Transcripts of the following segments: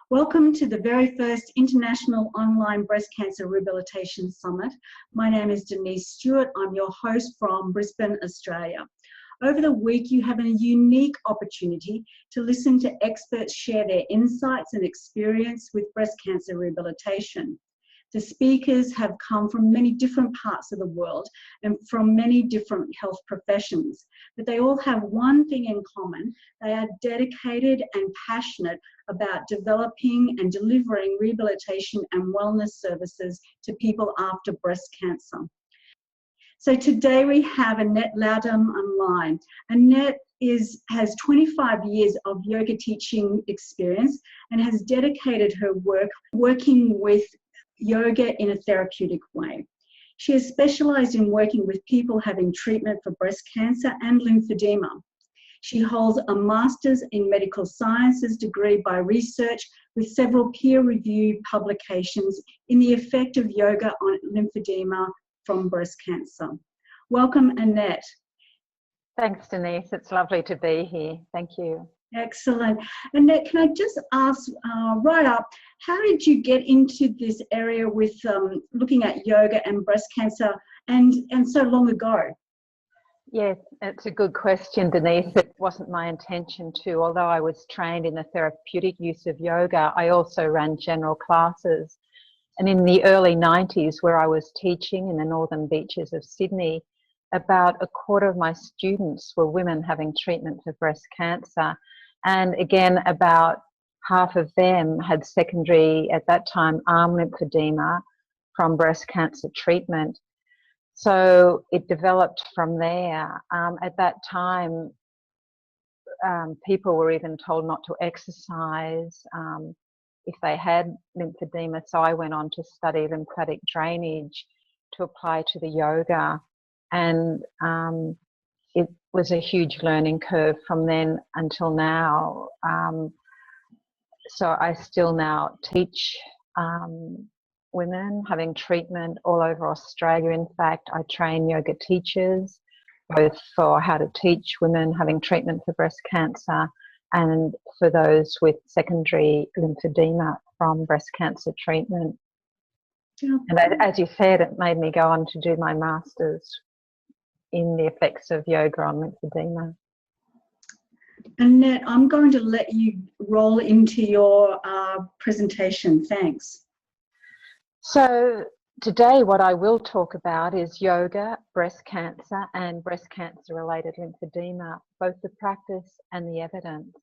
Welcome to the very first International Online Breast Cancer Rehabilitation Summit. My name is Denise Stewart. I'm your host from Brisbane, Australia. Over the week, you have a unique opportunity to listen to experts share their insights and experience with breast cancer rehabilitation. The speakers have come from many different parts of the world and from many different health professions, but they all have one thing in common. They are dedicated and passionate about developing and delivering rehabilitation and wellness services to people after breast cancer. So today we have Annette Loudon online. Annette has 25 years of yoga teaching experience and has dedicated her work working with yoga in a therapeutic way. She has specialised in working with people having treatment for breast cancer and lymphedema. She holds a Master's in Medical Sciences degree by research with several peer-reviewed publications in the effect of yoga on lymphedema from breast cancer. Welcome, Annette. Thanks, Denise. It's lovely to be here. Thank you. Excellent. Annette, can I just ask right up, how did you get into this area with looking at yoga and breast cancer and so long ago? Yes, it's a good question, Denise. It wasn't my intention to. Although I was trained in the therapeutic use of yoga, I also ran general classes. And in the early 90s, where I was teaching in the northern beaches of Sydney, about a quarter of my students were women having treatment for breast cancer. And again, about half of them had secondary, at that time, arm lymphedema from breast cancer treatment. So it developed from there. At that time, people were even told not to exercise if they had lymphedema. So I went on to study lymphatic drainage to apply to the yoga. And it was a huge learning curve from then until now. So I still now teach women having treatment all over Australia. In fact, I train yoga teachers, both for how to teach women having treatment for breast cancer and for those with secondary lymphedema from breast cancer treatment. Yeah. And as you said, it made me go on to do my Master's in the effects of yoga on lymphedema. Annette, I'm going to let you roll into your presentation. Thanks. So today what I will talk about is yoga, breast cancer and breast cancer related lymphedema, both the practice and the evidence.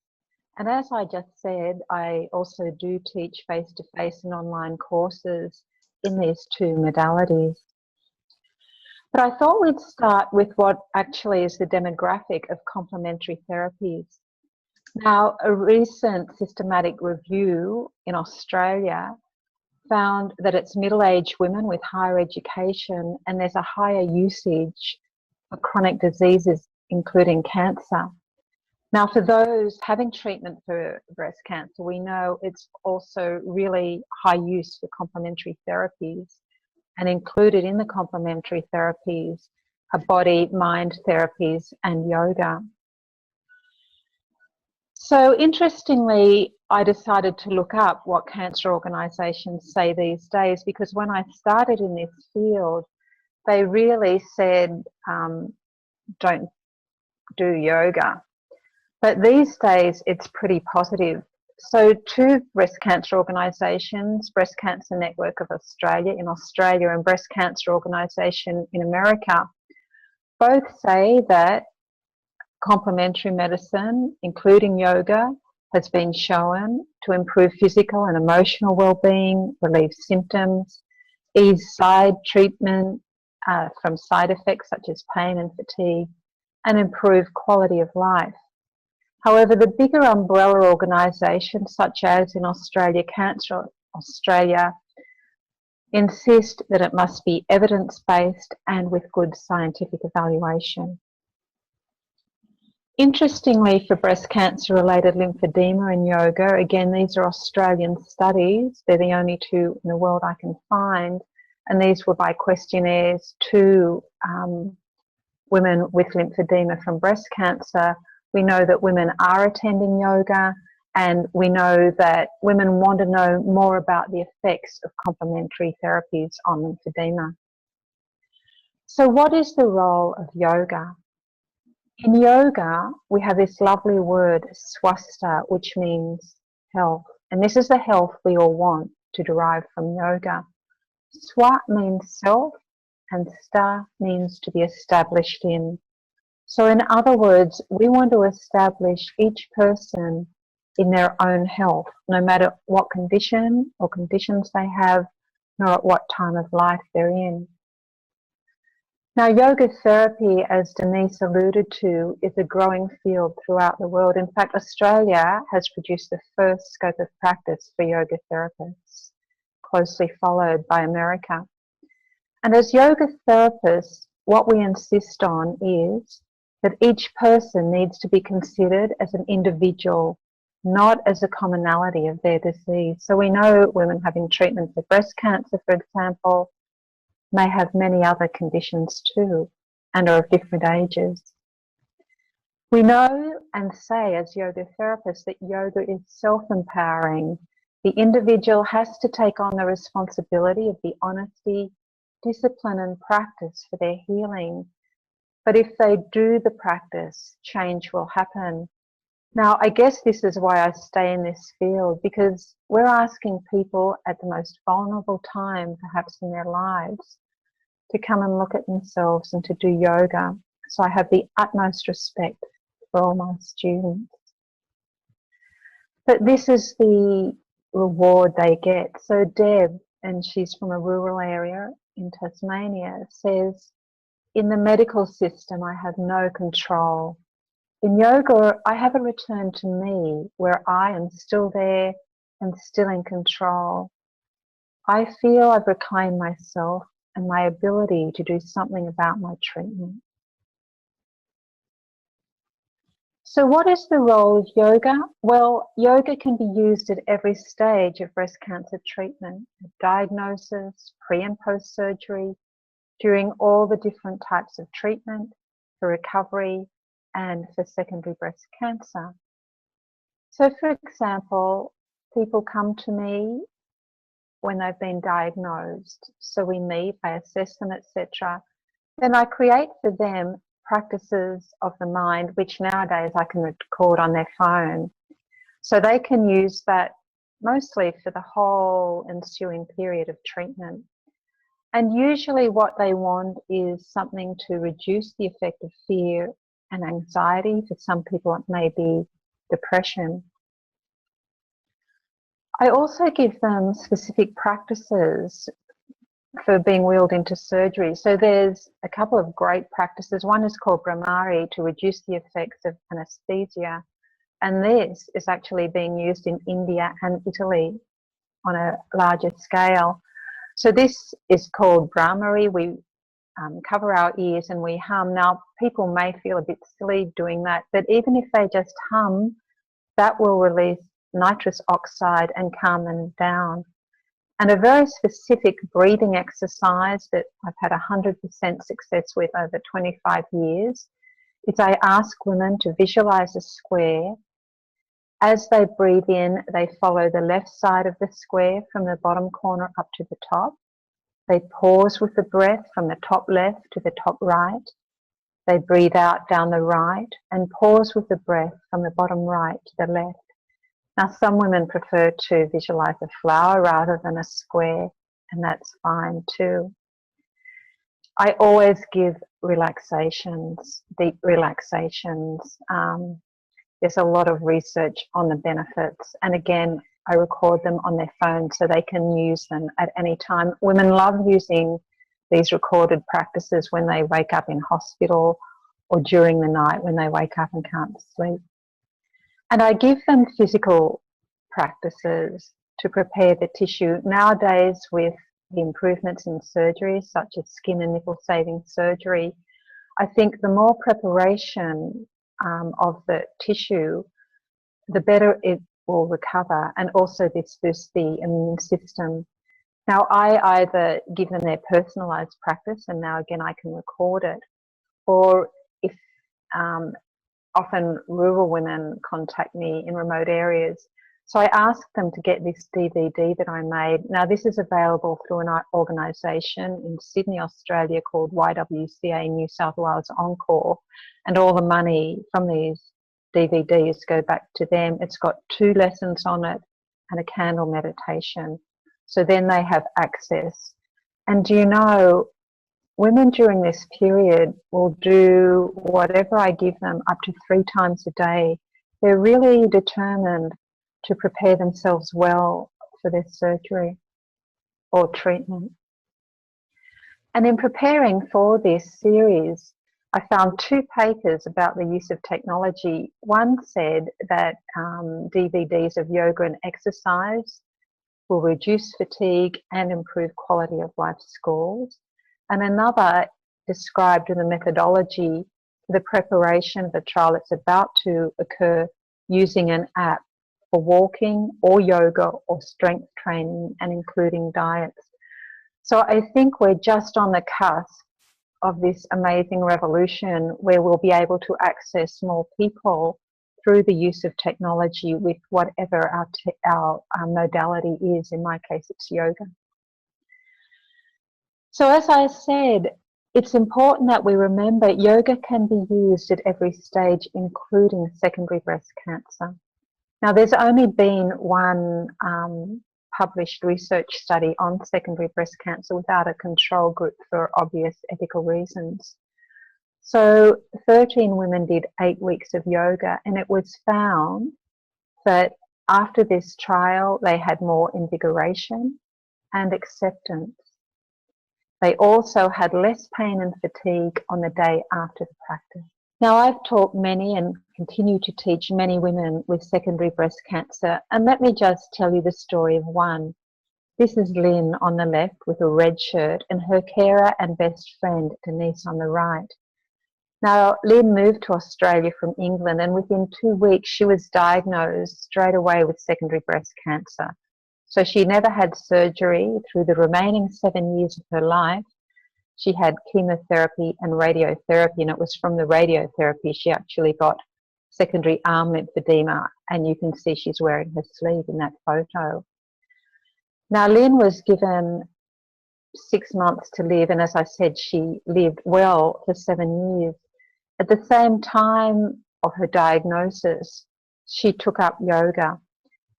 And as I just said, I also do teach face-to-face and online courses in these two modalities. But I thought we'd start with what actually is the demographic of complementary therapies. Now, a recent systematic review in Australia found that it's middle-aged women with higher education and there's a higher usage of chronic diseases, including cancer. Now, for those having treatment for breast cancer, we know it's also really high use for complementary therapies. And included in the complementary therapies are body, mind therapies and yoga. So interestingly, I decided to look up what cancer organisations say these days, because when I started in this field, they really said, don't do yoga. But these days, it's pretty positive. So two breast cancer organisations, Breast Cancer Network of Australia in Australia and Breast Cancer Organisation in America, both say that complementary medicine, including yoga, has been shown to improve physical and emotional well-being, relieve symptoms, ease side treatment from side effects such as pain and fatigue, and improve quality of life. However, the bigger umbrella organisations, such as in Australia, Cancer Australia, insist that it must be evidence-based and with good scientific evaluation. Interestingly, for breast cancer-related lymphedema and yoga, again, these are Australian studies. They're the only two in the world I can find, and these were by questionnaires to women with lymphedema from breast cancer. We know that women are attending yoga And we know that women want to know more about the effects of complementary therapies on lymphedema. So what is the role of yoga? In yoga, we have this lovely word, swasta, which means health. And this is the health we all want to derive from yoga. Swa means self, and sta means to be established in. So in other words, we want to establish each person in their own health, no matter what condition or conditions they have, nor at what time of life they're in. Now, yoga therapy, as Denise alluded to, is a growing field throughout the world. In fact, Australia has produced the first scope of practice for yoga therapists, closely followed by America. And as yoga therapists, what we insist on is that each person needs to be considered as an individual, not as a commonality of their disease. So we know women having treatment for breast cancer, for example, may have many other conditions too, and are of different ages. We know and say as yoga therapists that yoga is self-empowering. The individual has to take on the responsibility of the honesty, discipline and practice for their healing. But if they do the practice, change will happen. Now, I guess this is why I stay in this field, because we're asking people at the most vulnerable time, perhaps in their lives, to come and look at themselves and to do yoga. So I have the utmost respect for all my students. But this is the reward they get. So Deb, and she's from a rural area in Tasmania, says, in the medical system, I have no control. In yoga, I have a return to me where I am still there and still in control. I feel I've reclaimed myself and my ability to do something about my treatment. So what is the role of yoga? Well, yoga can be used at every stage of breast cancer treatment, diagnosis, pre and post surgery, during all the different types of treatment, for recovery, and for secondary breast cancer. So for example, people come to me when they've been diagnosed. So we meet, I assess them, etc. Then I create for them practices of the mind, which nowadays I can record on their phone. So they can use that mostly for the whole ensuing period of treatment. And usually what they want is something to reduce the effect of fear and anxiety. For some people it may be depression. I also give them specific practices for being wheeled into surgery. So there's a couple of great practices. One is called Brahmari, to reduce the effects of anesthesia. And this is actually being used in India and Italy on a larger scale. So this is called Brahmari. We cover our ears and we hum. Now, people may feel a bit silly doing that, but even if they just hum, that will release nitrous oxide and calm them down. And a very specific breathing exercise that I've had 100% success with over 25 years is I ask women to visualize a square. As they breathe in, they follow the left side of the square from the bottom corner up to the top. They pause with the breath from the top left to the top right. They breathe out down the right and pause with the breath from the bottom right to the left. Now, some women prefer to visualize a flower rather than a square, and that's fine too. I always give relaxations, deep relaxations. There's a lot of research on the benefits, and again, I record them on their phone so they can use them at any time. Women love using these recorded practices when they wake up in hospital or during the night when they wake up and can't sleep. And I give them physical practices to prepare the tissue. Nowadays, with the improvements in surgery, such as skin and nipple saving surgery, I think the more preparation of the tissue, the better it will recover, and also this boosts the immune system. Now, I either give them their personalised practice, and now again I can record it, or if often rural women contact me in remote areas. So I asked them to get this DVD that I made. Now, this is available through an organisation in Sydney, Australia called YWCA New South Wales Encore, and all the money from these DVDs go back to them. It's got 2 lessons on it and a candle meditation. So then they have access. And do you know, women during this period will do whatever I give them up to 3 times a day. They're really determined to prepare themselves well for their surgery or treatment. And in preparing for this series, I found 2 papers about the use of technology. One said that DVDs of yoga and exercise will reduce fatigue and improve quality of life scores. And another described the methodology for the preparation of a trial that's about to occur using an app for walking or yoga or strength training and including diets. So I think we're just on the cusp of this amazing revolution where we'll be able to access more people through the use of technology with whatever our modality is. In my case, it's yoga. So as I said, it's important that we remember yoga can be used at every stage, including secondary breast cancer. Now, there's only been one published research study on secondary breast cancer without a control group for obvious ethical reasons. So 13 women did 8 weeks of yoga, and it was found that after this trial, they had more invigoration and acceptance. They also had less pain and fatigue on the day after the practice. Now, I've taught many and continue to teach many women with secondary breast cancer, and let me just tell you the story of one. This is Lynn on the left with a red shirt and her carer and best friend Denise on the right. Now, Lynn moved to Australia from England, and within 2 weeks she was diagnosed straight away with secondary breast cancer. So she never had surgery through the remaining 7 years of her life. She had chemotherapy and radiotherapy, and it was from the radiotherapy she actually got secondary arm lymphedema, and you can see she's wearing her sleeve in that photo. Now, Lynn was given 6 months to live, and as I said, she lived well for 7 years. At the same time of her diagnosis, she took up yoga,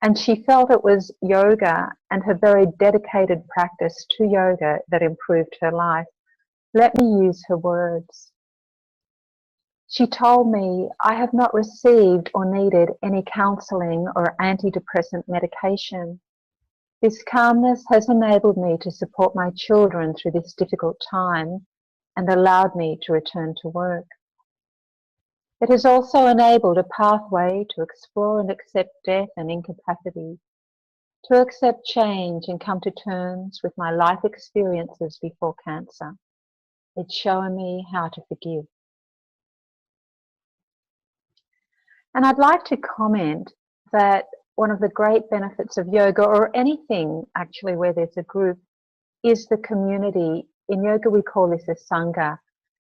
and she felt it was yoga and her very dedicated practice to yoga that improved her life. Let me use her words. She told me, "I have not received or needed any counselling or antidepressant medication. This calmness has enabled me to support my children through this difficult time and allowed me to return to work. It has also enabled a pathway to explore and accept death and incapacity, to accept change and come to terms with my life experiences before cancer. It's shown me how to forgive." And I'd like to comment that one of the great benefits of yoga, or anything actually where there's a group, is the community. In yoga we call this a sangha.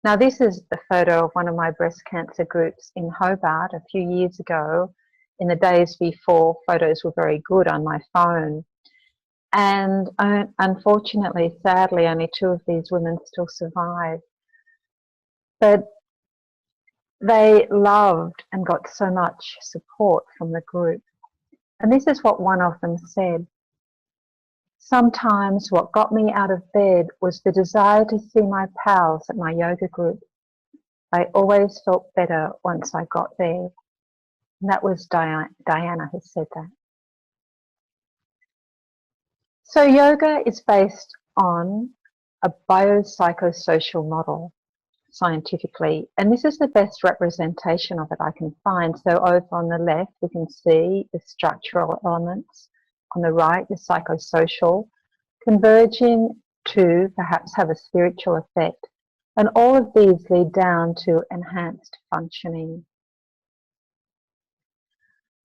Now, this is the photo of one of my breast cancer groups in Hobart a few years ago, in the days before photos were very good on my phone. And unfortunately, sadly, only 2 of these women still survive. But they loved and got so much support from the group. And this is what one of them said: "Sometimes what got me out of bed was the desire to see my pals at my yoga group. I always felt better once I got there." And that was Diana who said that. So yoga is based on a biopsychosocial model scientifically, and this is the best representation of it I can find. So over on the left we can see the structural elements, on the right the psychosocial, converging to perhaps have a spiritual effect, and all of these lead down to enhanced functioning.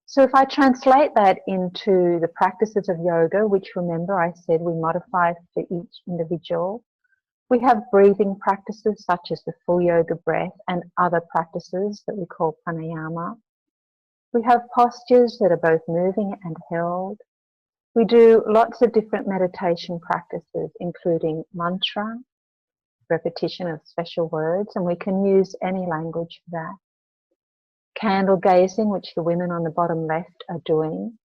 So if I translate that into the practices of yoga, which, remember, I said we modify for each individual, We have breathing practices such as the full yoga breath and other practices that we call pranayama. We have postures that are both moving and held. We do lots of different meditation practices, including mantra, repetition of special words, and we can use any language for that. Candle gazing, which the women on the bottom left are doing,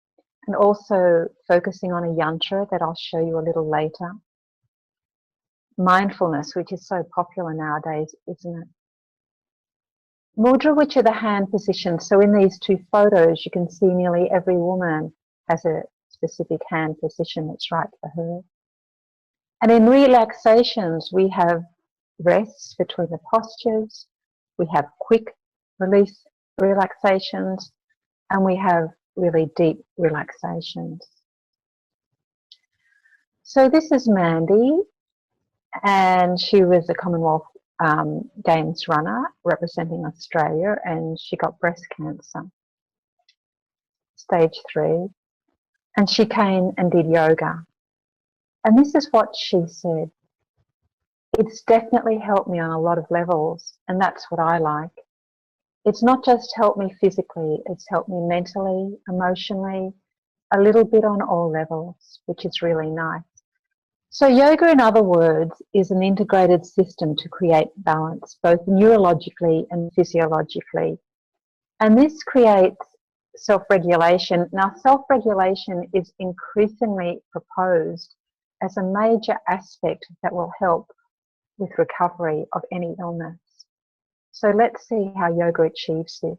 and also focusing on a yantra that I'll show you a little later. Mindfulness, which is so popular nowadays, isn't it? Mudra, which are the hand positions. So in these two photos, you can see nearly every woman has a specific hand position that's right for her. And in relaxations, we have rests between the postures, we have quick release relaxations, and we have really deep relaxations. So this is Mandy, and she was a Commonwealth Games runner representing Australia, and she got breast cancer, stage 3, and she came and did yoga. And this is what she said: it's definitely helped me on a lot of levels, and that's what I like. It's not just helped me physically, it's helped me mentally, emotionally, a little bit on all levels, which is really nice. So yoga, in other words, is an integrated system to create balance, both neurologically and physiologically. And this creates self-regulation. Now, self-regulation is increasingly proposed as a major aspect that will help with recovery of any illness. So let's see how yoga achieves this.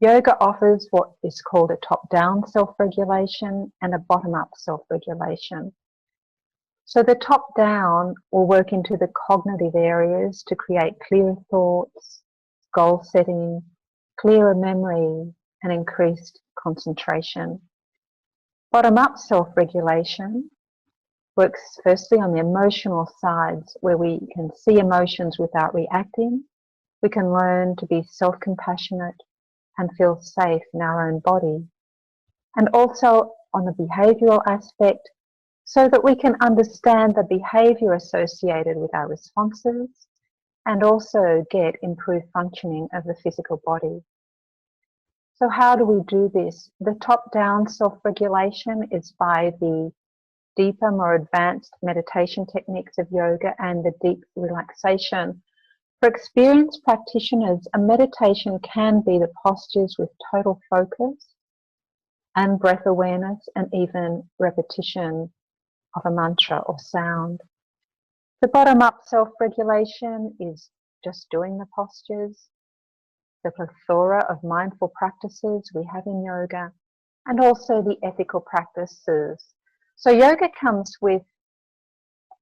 Yoga offers what is called a top-down self-regulation and a bottom-up self-regulation. So the top-down will work into the cognitive areas to create clearer thoughts, goal setting, clearer memory, and increased concentration. Bottom-up self-regulation works firstly on the emotional sides, where we can see emotions without reacting. We can learn to be self-compassionate and feel safe in our own body. And also on the behavioural aspect, so that we can understand the behaviour associated with our responses and also get improved functioning of the physical body. So how do we do this? The top-down self-regulation is by the deeper, more advanced meditation techniques of yoga and the deep relaxation. For experienced practitioners, a meditation can be the postures with total focus and breath awareness and even repetition of a mantra or sound. The bottom-up self-regulation is just doing the postures, the plethora of mindful practices we have in yoga, and also the ethical practices. So yoga comes with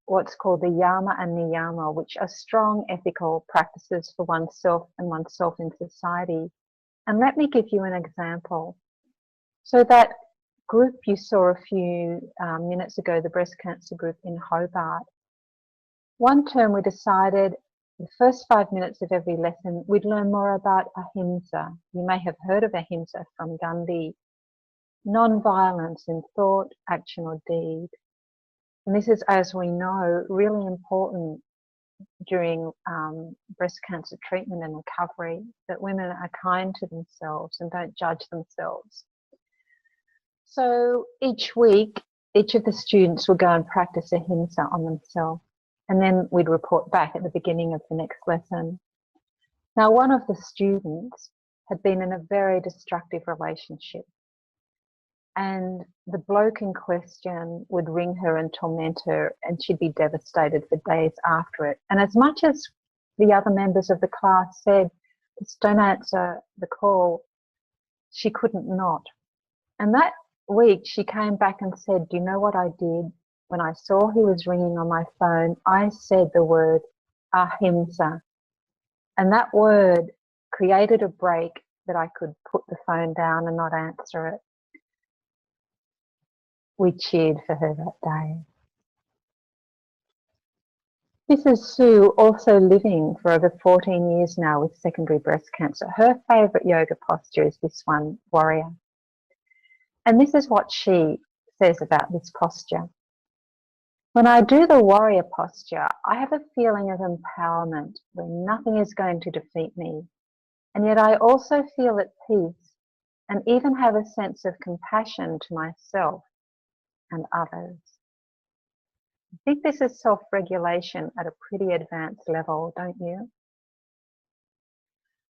what's called the yama and niyama, which are strong ethical practices for oneself and oneself in society. And let me give you an example. So that group you saw a few minutes ago, the breast cancer group in Hobart, one term we decided the first 5 minutes of every lesson we'd learn more about ahimsa. You may have heard of ahimsa from Gandhi. Non-violence in thought, action or deed. And this is, as we know, really important during breast cancer treatment and recovery, that women are kind to themselves and don't judge themselves. So each week, each of the students will go and practice ahimsa on themselves, and then we'd report back at the beginning of the next lesson. Now, one of the students had been in a very destructive relationship, and the bloke in question would ring her and torment her, and she'd be devastated for days after it. And as much as the other members of the class said, just don't answer the call, she couldn't not. And that week she came back and said, do you know what I did? When I saw he was ringing on my phone, I said the word ahimsa. And that word created a break that I could put the phone down and not answer it. We cheered for her that day. This is Sue, also living for over 14 years now with secondary breast cancer. Her favourite yoga posture is this one, warrior. And this is what she says about this posture. When I do the warrior posture, I have a feeling of empowerment where nothing is going to defeat me. And yet I also feel at peace and even have a sense of compassion to myself and others. I think this is self-regulation at a pretty advanced level, don't you?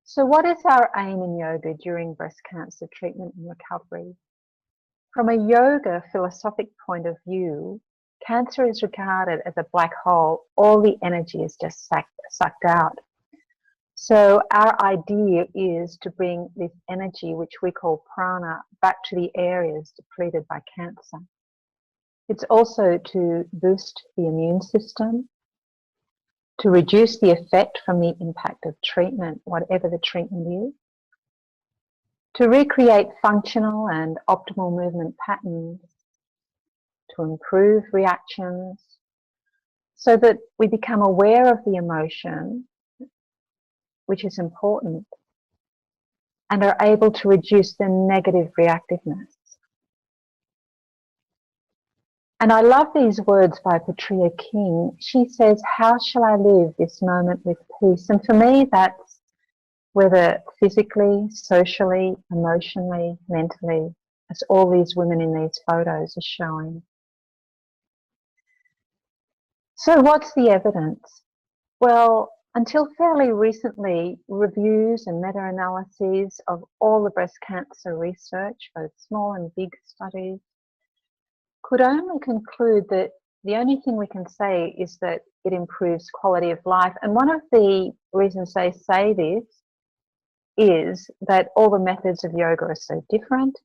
So what is our aim in yoga during breast cancer treatment and recovery? From a yoga philosophic point of view, cancer is regarded as a black hole. All the energy is just sucked out. So our idea is to bring this energy, which we call prana, back to the areas depleted by cancer. It's also to boost the immune system, to reduce the effect from the impact of treatment, whatever the treatment is, to recreate functional and optimal movement patterns, to improve reactions, so that we become aware of the emotion, which is important, and are able to reduce the negative reactiveness. And I love these words by Petria King. She says, "How shall I live this moment with peace?" And for me, that's whether physically, socially, emotionally, mentally, as all these women in these photos are showing. So what's the evidence? Well, until fairly recently, reviews and meta-analyses of all the breast cancer research, both small and big studies, could only conclude that the only thing we can say is that it improves quality of life. And one of the reasons they say this is that all the methods of yoga are so different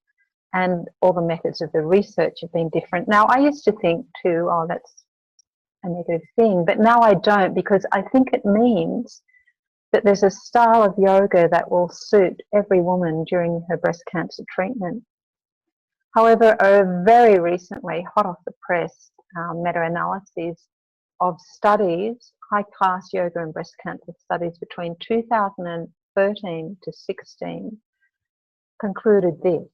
and all the methods of the research have been different. Now, I used to think too, oh, that's a negative thing, but now I don't, because I think it means that there's a style of yoga that will suit every woman during her breast cancer treatment. However, very recently, hot off the press, meta-analyses of studies, high-class yoga and breast cancer studies between 2013 to 16, concluded this: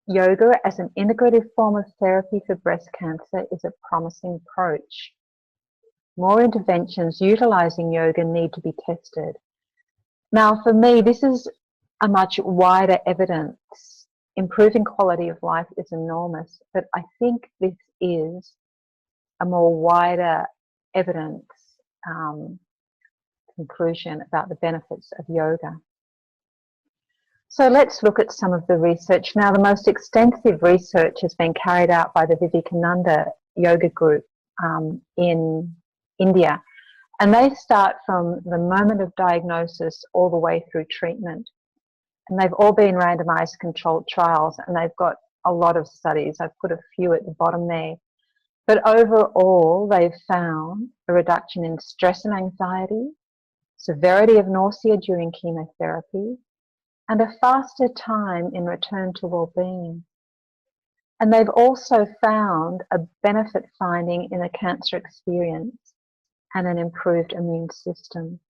yoga as an integrative form of therapy for breast cancer is a promising approach. More interventions utilising yoga need to be tested. Now, for me, this is a much wider evidence. Improving quality of life is enormous, but I think this is a more wider evidence conclusion about the benefits of yoga. So let's look at some of the research. Now, the most extensive research has been carried out by the Vivekananda Yoga Group in India, and they start from the moment of diagnosis all the way through treatment. And they've all been randomized controlled trials, and they've got a lot of studies. I've put a few at the bottom there. But overall, they've found a reduction in stress and anxiety, severity of nausea during chemotherapy, and a faster time in return to well-being. And they've also found a benefit finding in a cancer experience and an improved immune system.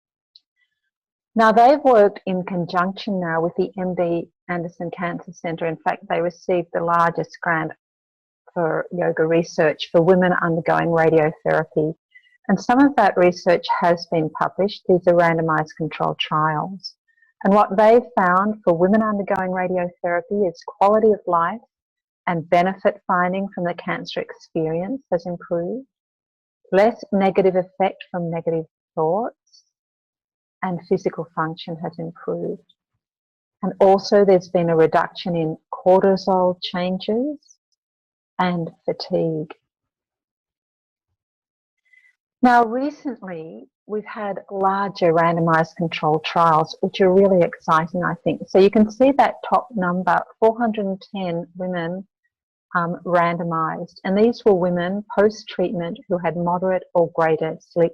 Now, they've worked in conjunction now with the MD Anderson Cancer Centre. In fact, they received the largest grant for yoga research for women undergoing radiotherapy. And some of that research has been published. These are randomized controlled trials. And what they've found for women undergoing radiotherapy is quality of life and benefit finding from the cancer experience has improved, less negative effect from negative thoughts, and physical function has improved. And also there's been a reduction in cortisol changes and fatigue. Now, recently, we've had larger randomized controlled trials, which are really exciting, I think. So you can see that top number, 410 women randomized. And these were women post-treatment who had moderate or greater sleep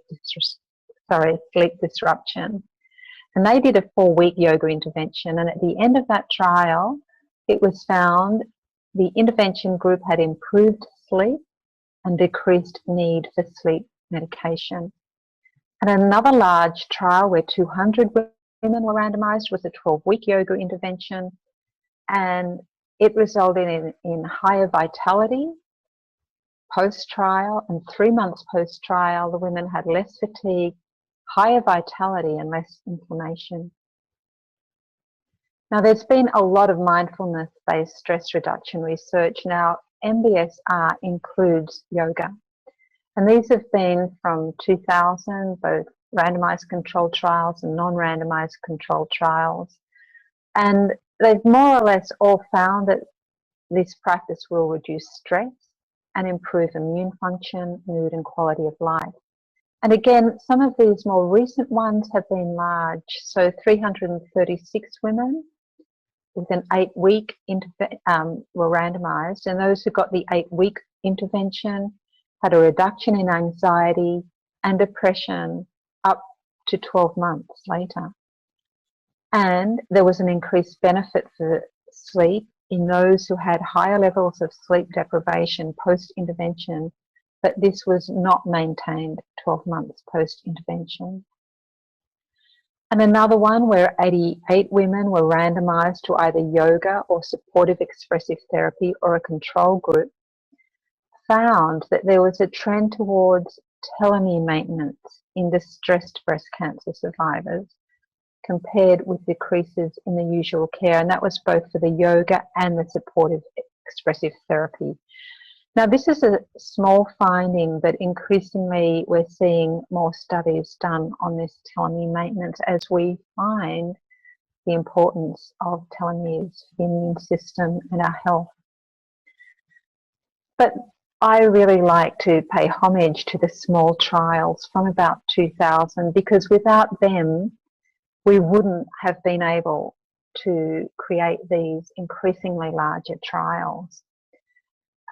disruption. And they did a 4-week yoga intervention. And at the end of that trial, it was found the intervention group had improved sleep and decreased need for sleep medication. And another large trial where 200 women were randomized was a 12-week yoga intervention. And it resulted in higher vitality, post-trial and 3 months post-trial, the women had less fatigue, higher vitality and less inflammation. Now, there's been a lot of mindfulness-based stress reduction research. Now, MBSR includes yoga. And these have been from 2000, both randomized controlled trials and non-randomized controlled trials. And they've more or less all found that this practice will reduce stress and improve immune function, mood, and quality of life. And again, some of these more recent ones have been large. So 336 women with an 8-week were randomized, and those who got the 8-week intervention had a reduction in anxiety and depression up to 12 months later. And there was an increased benefit for sleep in those who had higher levels of sleep deprivation post-intervention, but this was not maintained 12 months post-intervention. And another one where 88 women were randomized to either yoga or supportive expressive therapy or a control group, found that there was a trend towards telomere maintenance in distressed breast cancer survivors compared with decreases in the usual care. And that was both for the yoga and the supportive expressive therapy. Now, this is a small finding, but increasingly we're seeing more studies done on this telomere maintenance as we find the importance of telomeres for the immune system and our health. But I really like to pay homage to the small trials from about 2000, because without them, we wouldn't have been able to create these increasingly larger trials.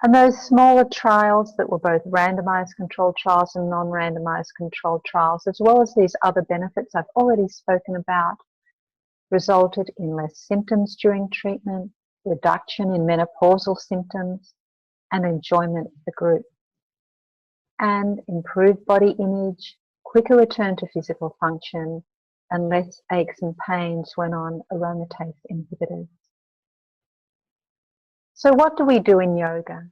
And those smaller trials that were both randomized controlled trials and non-randomized controlled trials, as well as these other benefits I've already spoken about, resulted in less symptoms during treatment, reduction in menopausal symptoms, and enjoyment of the group, and improved body image, quicker return to physical function, and less aches and pains when on aromatase inhibitors. So what do we do in yoga?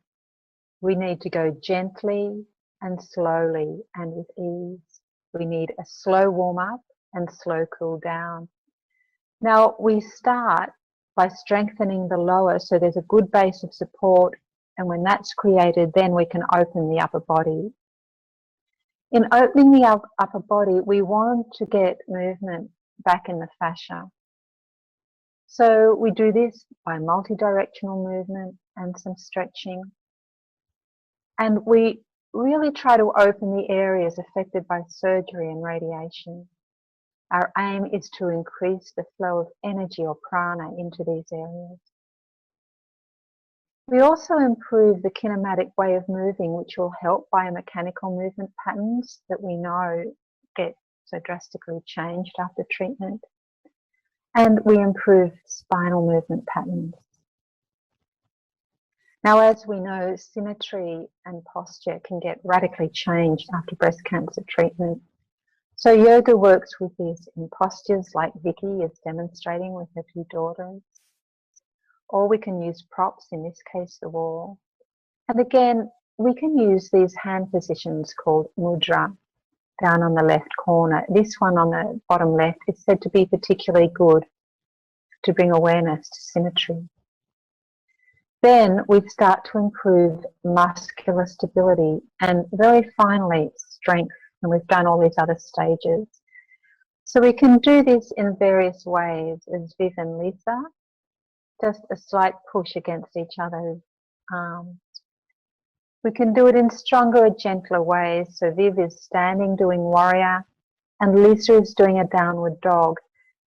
We need to go gently and slowly and with ease. We need a slow warm-up and slow cool down. Now, we start by strengthening the lower, so there's a good base of support, and when that's created, then we can open the upper body. In opening the upper body, we want to get movement back in the fascia. So we do this by multi-directional movement and some stretching. And we really try to open the areas affected by surgery and radiation. Our aim is to increase the flow of energy or prana into these areas. We also improve the kinematic way of moving, which will help biomechanical movement patterns that we know get so drastically changed after treatment. And we improve spinal movement patterns. Now, as we know, symmetry and posture can get radically changed after breast cancer treatment. So yoga works with this in postures like Vicky is demonstrating with her 2 daughters. Or we can use props, in this case the wall. And again, we can use these hand positions called mudra down on the left corner. This one on the bottom left is said to be particularly good to bring awareness to symmetry. Then we start to improve muscular stability and very finally strength, and we've done all these other stages. So we can do this in various ways as Viv and Lisa. Just a slight push against each other's arms. We can do it in stronger or gentler ways. So Viv is standing doing warrior and Lisa is doing a downward dog.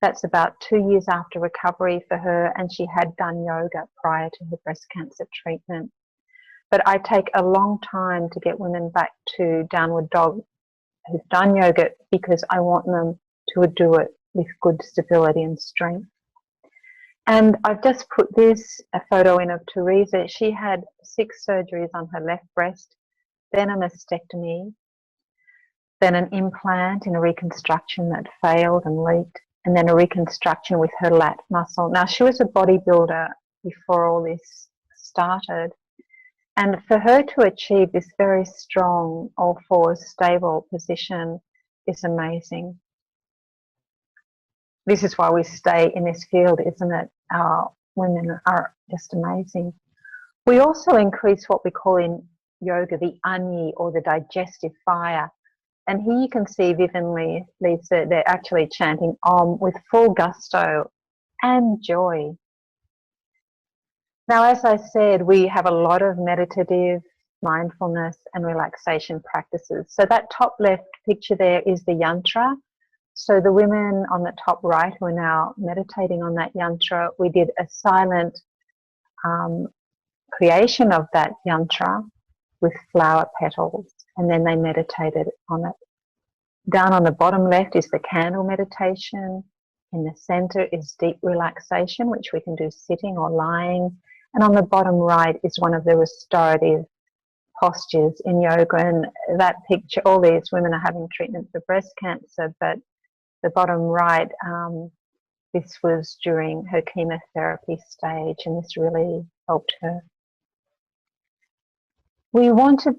That's about 2 years after recovery for her, and she had done yoga prior to her breast cancer treatment. But I take a long time to get women back to downward dog who've done yoga because I want them to do it with good stability and strength. And I've just put a photo in of Teresa. She had 6 surgeries on her left breast, then a mastectomy, then an implant in a reconstruction that failed and leaked, and then a reconstruction with her lat muscle. Now, she was a bodybuilder before all this started, And for her to achieve this very strong, all fours stable position is amazing. This is why we stay in this field, isn't it? Our women are just amazing. We also increase what we call in yoga the anyi, or the digestive fire. And here you can see Viv and Lisa, they're actually chanting Om with full gusto and joy. Now, as I said, we have a lot of meditative, mindfulness and relaxation practices. So that top left picture there is the yantra. So the women on the top right who are now meditating on that yantra, we did a silent creation of that yantra with flower petals, and then they meditated on it. Down on the bottom left is the candle meditation. In the center is deep relaxation, which we can do sitting or lying. And on the bottom right is one of the restorative postures in yoga. And that picture, all these women are having treatment for breast cancer, but the bottom right, this was during her chemotherapy stage, and this really helped her. We want to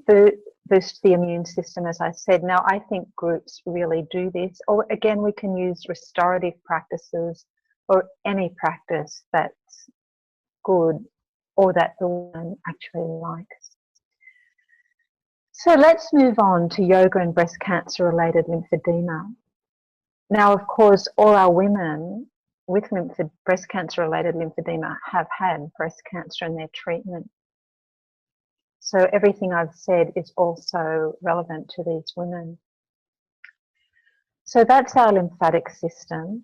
boost the immune system, as I said. Now, I think groups really do this. Or again, we can use restorative practices or any practice that's good or that the woman actually likes. So let's move on to yoga and breast cancer related lymphedema. Now, of course, all our women with breast cancer related lymphedema have had breast cancer in their treatment. So everything I've said is also relevant to these women. So that's our lymphatic system.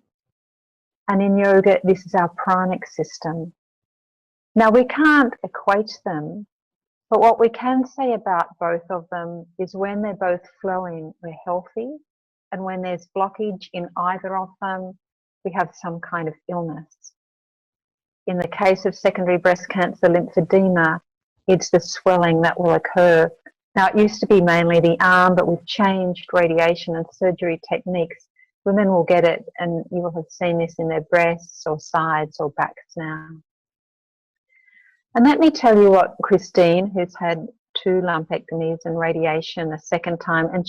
And in yoga, this is our pranic system. Now, we can't equate them, but what we can say about both of them is when they're both flowing, we're healthy. And when there's blockage in either of them, we have some kind of illness. In the case of secondary breast cancer lymphedema, it's the swelling that will occur. Now, it used to be mainly the arm, but with changed radiation and surgery techniques, women will get it, and you will have seen this in their breasts or sides or backs now. And let me tell you what Christine, who's had 2 lumpectomies and radiation a second time, and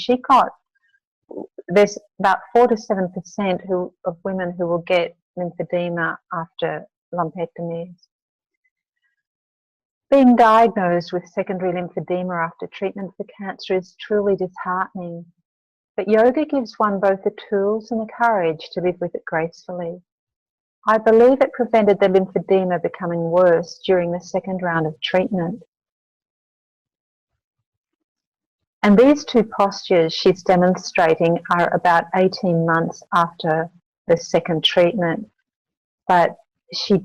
there's about 4 to 7% of women who will get lymphedema after lumpectomies. Being diagnosed with secondary lymphedema after treatment for cancer is truly disheartening, but yoga gives one both the tools and the courage to live with it gracefully. I believe it prevented the lymphedema becoming worse during the second round of treatment. And these 2 postures she's demonstrating are about 18 months after the second treatment. But she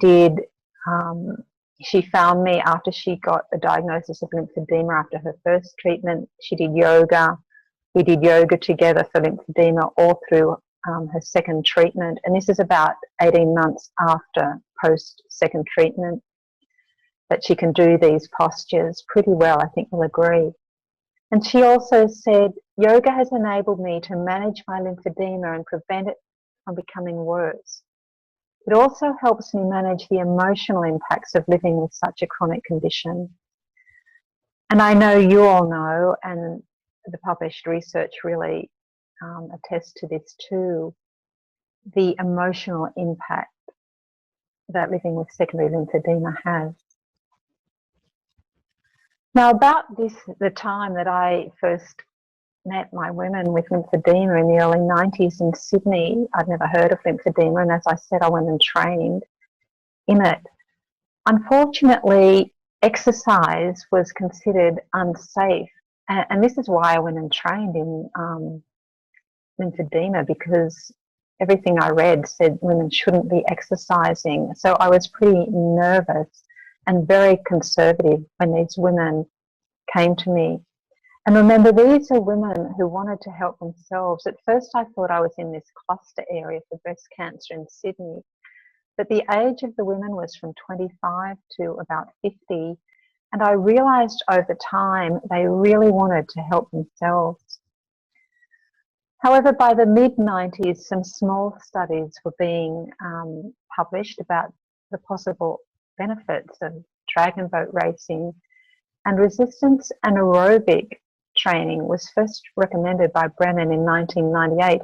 found me after she got the diagnosis of lymphedema after her first treatment. She did yoga. We did yoga together for lymphedema all through her second treatment. And this is about 18 months after post-second treatment that she can do these postures pretty well, I think you'll agree. And she also said, yoga has enabled me to manage my lymphedema and prevent it from becoming worse. It also helps me manage the emotional impacts of living with such a chronic condition. And I know you all know, and the published research really attests to this too, the emotional impact that living with secondary lymphedema has. Now, about the time that I first met my women with lymphedema in the early 90s in Sydney, I'd never heard of lymphedema, and as I said, I went and trained in it. Unfortunately, exercise was considered unsafe, and this is why I went and trained in lymphedema, because everything I read said women shouldn't be exercising. So I was pretty nervous and very conservative when these women came to me. And remember, these are women who wanted to help themselves. At first, I thought I was in this cluster area for breast cancer in Sydney, but the age of the women was from 25 to about 50. And I realised over time they really wanted to help themselves. However, by the mid-90s, some small studies were being published about the possible benefits of dragon boat racing. And resistance anaerobic training was first recommended by Brennan in 1998.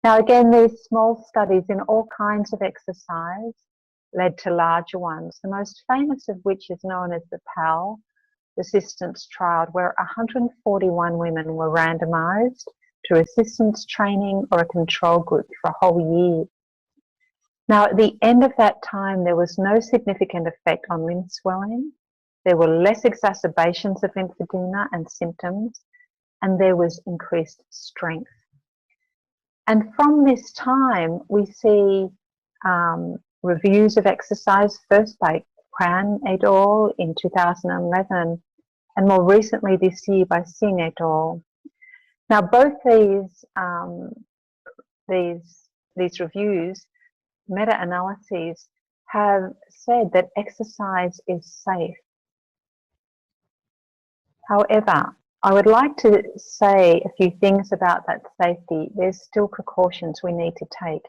Now, again, these small studies in all kinds of exercise led to larger ones, the most famous of which is known as the PAL resistance trial, where 141 women were randomized to resistance training or a control group for a whole year. Now, at the end of that time, there was no significant effect on limb swelling. There were less exacerbations of lymphedema and symptoms, and there was increased strength. And from this time, we see reviews of exercise, first by Kwan et al. In 2011, and more recently this year by Singh et al. Now, both these reviews, meta-analyses, have said that exercise is safe. However, I would like to say a few things about that safety. There's still precautions we need to take.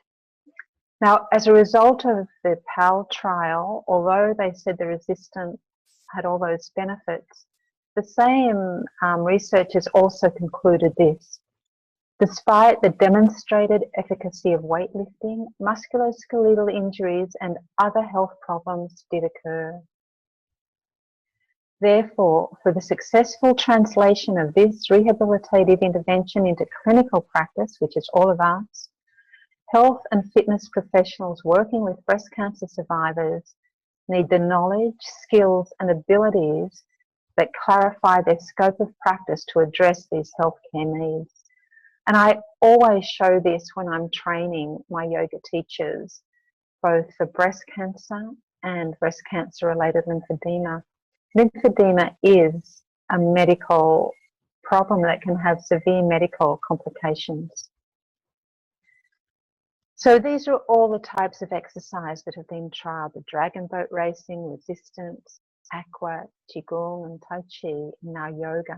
Now, as a result of the PAL trial, although they said the resistance had all those benefits, the same researchers also concluded this. Despite the demonstrated efficacy of weightlifting, musculoskeletal injuries and other health problems did occur. Therefore, for the successful translation of this rehabilitative intervention into clinical practice, which is all of us, health and fitness professionals working with breast cancer survivors need the knowledge, skills, and abilities that clarify their scope of practice to address these healthcare needs. And I always show this when I'm training my yoga teachers, both for breast cancer and breast cancer-related lymphedema. Lymphedema is a medical problem that can have severe medical complications. So these are all the types of exercise that have been trialled: the dragon boat racing, resistance, aqua, qigong, and tai chi, and now yoga.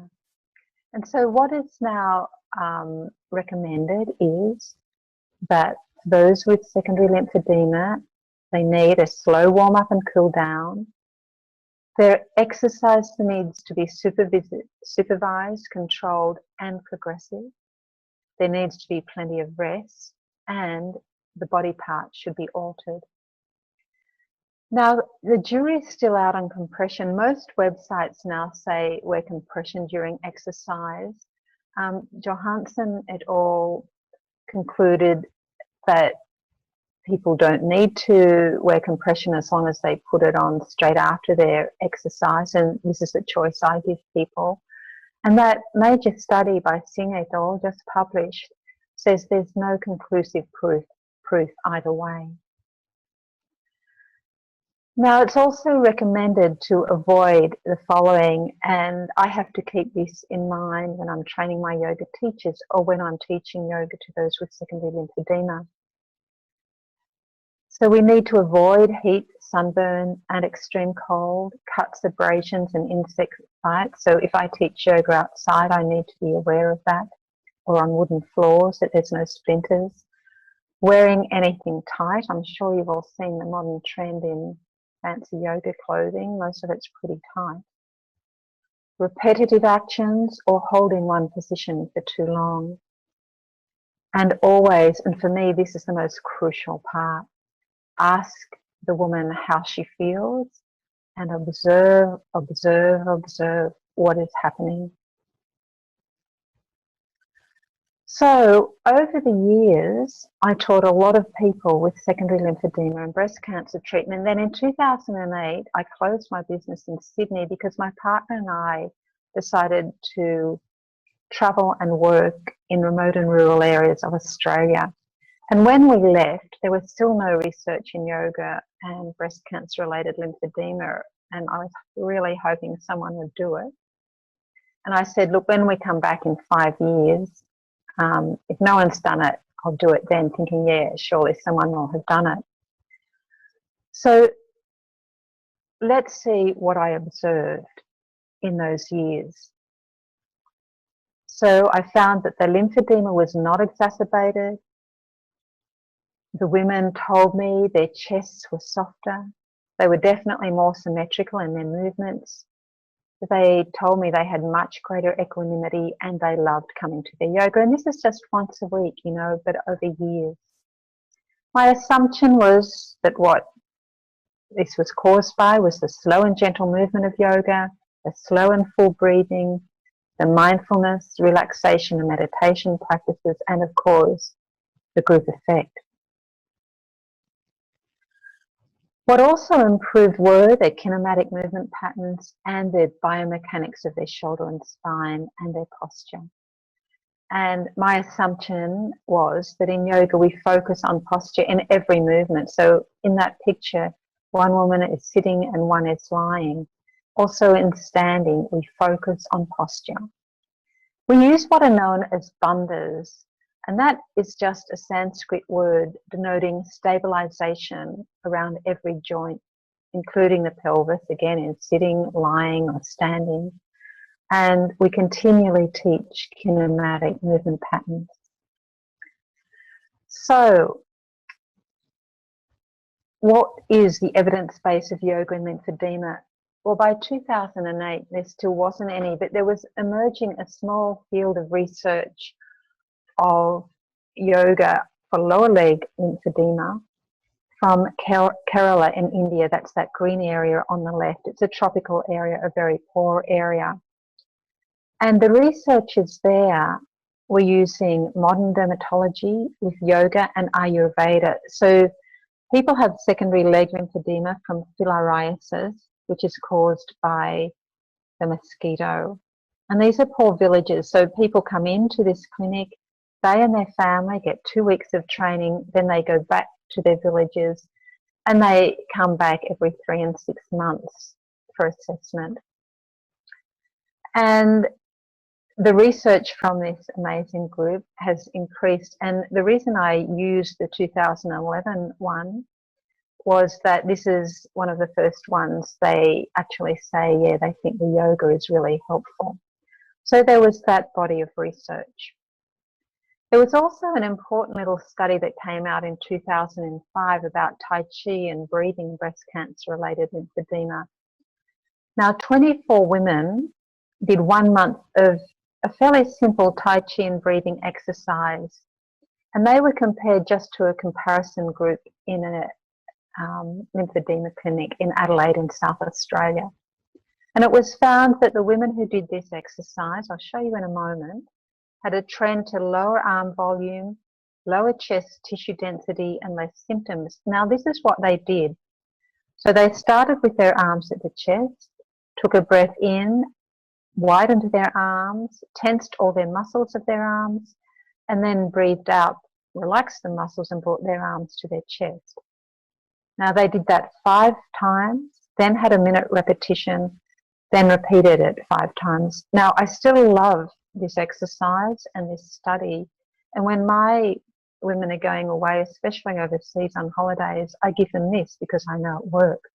And so what is now recommended is that those with secondary lymphedema, they need a slow warm-up and cool down. Their exercise needs to be supervised, controlled, and progressive. There needs to be plenty of rest, and the body parts should be altered. Now, the jury's still out on compression. Most websites now say wear compression during exercise. Johansson et al. Concluded that people don't need to wear compression as long as they put it on straight after their exercise, and this is the choice I give people. And that major study by Singh et al. Just published says there's no conclusive proof either way. Now, it's also recommended to avoid the following, and I have to keep this in mind when I'm training my yoga teachers or when I'm teaching yoga to those with secondary lymphedema. So we need to avoid heat, sunburn, and extreme cold, cuts, abrasions, and insect bites. So if I teach yoga outside, I need to be aware of that, or on wooden floors, that there's no splinters. Wearing anything tight. I'm sure you've all seen the modern trend in fancy yoga clothing. Most of it's pretty tight. Repetitive actions or holding one position for too long. And always, and for me, this is the most crucial part, ask the woman how she feels and observe what is happening. So over the years, I taught a lot of people with secondary lymphedema and breast cancer treatment. Then in 2008, I closed my business in Sydney because my partner and I decided to travel and work in remote and rural areas of Australia. And when we left, there was still no research in yoga and breast cancer-related lymphedema, and I was really hoping someone would do it. And I said, look, when we come back in 5 years, if no one's done it, I'll do it then, thinking, yeah, surely someone will have done it. So let's see what I observed in those years. So I found that the lymphedema was not exacerbated. The women told me their chests were softer. They were definitely more symmetrical in their movements. They told me they had much greater equanimity and they loved coming to their yoga. And this is just once a week, you know, but over years. My assumption was that what this was caused by was the slow and gentle movement of yoga, the slow and full breathing, the mindfulness, relaxation and meditation practices, and of course, the group effect. What also improved were their kinematic movement patterns and their biomechanics of their shoulder and spine and their posture. And my assumption was that in yoga we focus on posture in every movement. So in that picture, one woman is sitting and one is lying. Also in standing, we focus on posture. We use what are known as bandhas, and that is just a Sanskrit word denoting stabilization around every joint, including the pelvis, again in sitting, lying or standing. And we continually teach kinematic movement patterns. So, what is the evidence base of yoga and lymphedema? Well, by 2008, there still wasn't any, but there was emerging a small field of research of yoga for lower leg lymphedema from Kerala in India. That's that green area on the left. It's a tropical area, a very poor area. And the researchers there were using modern dermatology with yoga and Ayurveda. So people have secondary leg lymphedema from filariasis, which is caused by the mosquito. And these are poor villages. So people come into this clinic, they and their family get 2 weeks of training, then they go back to their villages and they come back every 3 and 6 months for assessment. And the research from this amazing group has increased, and the reason I used the 2011 one was that this is one of the first ones they actually say, yeah, they think the yoga is really helpful. So there was that body of research. There was also an important little study that came out in 2005 about Tai Chi and breathing breast cancer-related lymphedema. Now, 24 women did 1 month of a fairly simple Tai Chi and breathing exercise, and they were compared just to a comparison group in a lymphedema clinic in Adelaide in South Australia. And it was found that the women who did this exercise, I'll show you in a moment, had a trend to lower arm volume, lower chest tissue density and less symptoms. Now this is what they did. So they started with their arms at the chest, took a breath in, widened their arms, tensed all their muscles of their arms, and then breathed out, relaxed the muscles and brought their arms to their chest. Now they did that 5 times, then had a minute repetition, then repeated it 5 times. Now I still love this exercise and this study, and when my women are going away, especially overseas on holidays, I give them this because I know it works.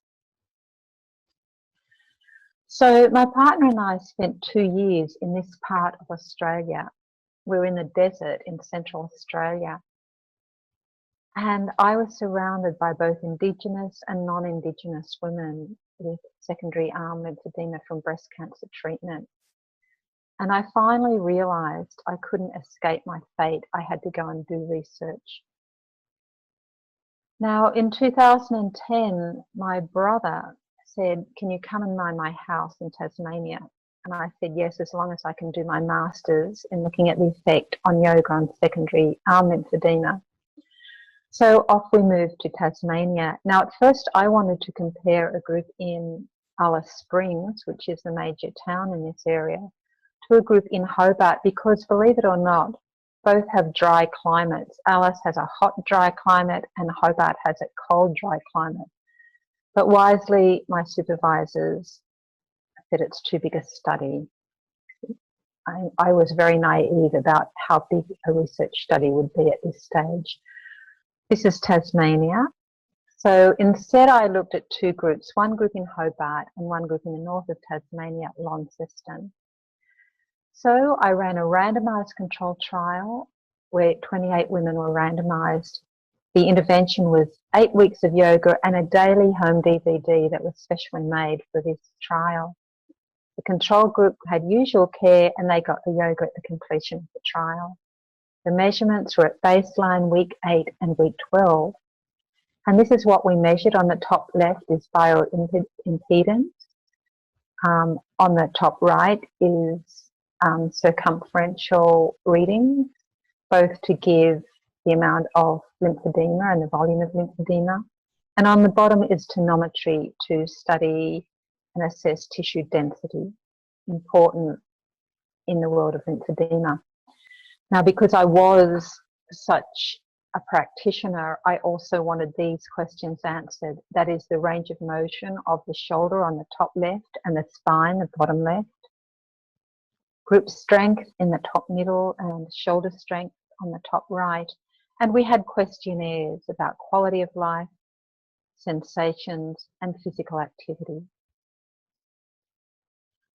So my partner and I spent 2 years in this part of Australia. We're in the desert in Central Australia. And I was surrounded by both Indigenous and non-Indigenous women with secondary arm lymphedema from breast cancer treatment. And I finally realised I couldn't escape my fate. I had to go and do research. Now, in 2010, my brother said, "Can you come and mind my house in Tasmania?" And I said, yes, as long as I can do my master's in looking at the effect on yoga on secondary arm lymphedema. So off we moved to Tasmania. Now, at first, I wanted to compare a group in Alice Springs, which is the major town in this area, to a group in Hobart, because believe it or not, both have dry climates. Alice has a hot, dry climate and Hobart has a cold, dry climate. But wisely, my supervisors said it's too big a study. I was very naive about how big a research study would be at this stage. This is Tasmania. So instead I looked at 2 groups, one group in Hobart and one group in the north of Tasmania, Launceston. So I ran a randomised control trial where 28 women were randomised. The intervention was 8 weeks of yoga and a daily home DVD that was specially made for this trial. The control group had usual care and they got the yoga at the completion of the trial. The measurements were at baseline, week 8 and week 12. And this is what we measured. On the top left is bioimpedance. On the top right is circumferential readings, both to give the amount of lymphedema and the volume of lymphedema. And on the bottom is tonometry to study and assess tissue density, important in the world of lymphedema. Now, because I was such a practitioner, I also wanted these questions answered. That is the range of motion of the shoulder on the top left and the spine, the bottom left. Grip strength in the top middle and shoulder strength on the top right. And we had questionnaires about quality of life, sensations, and physical activity.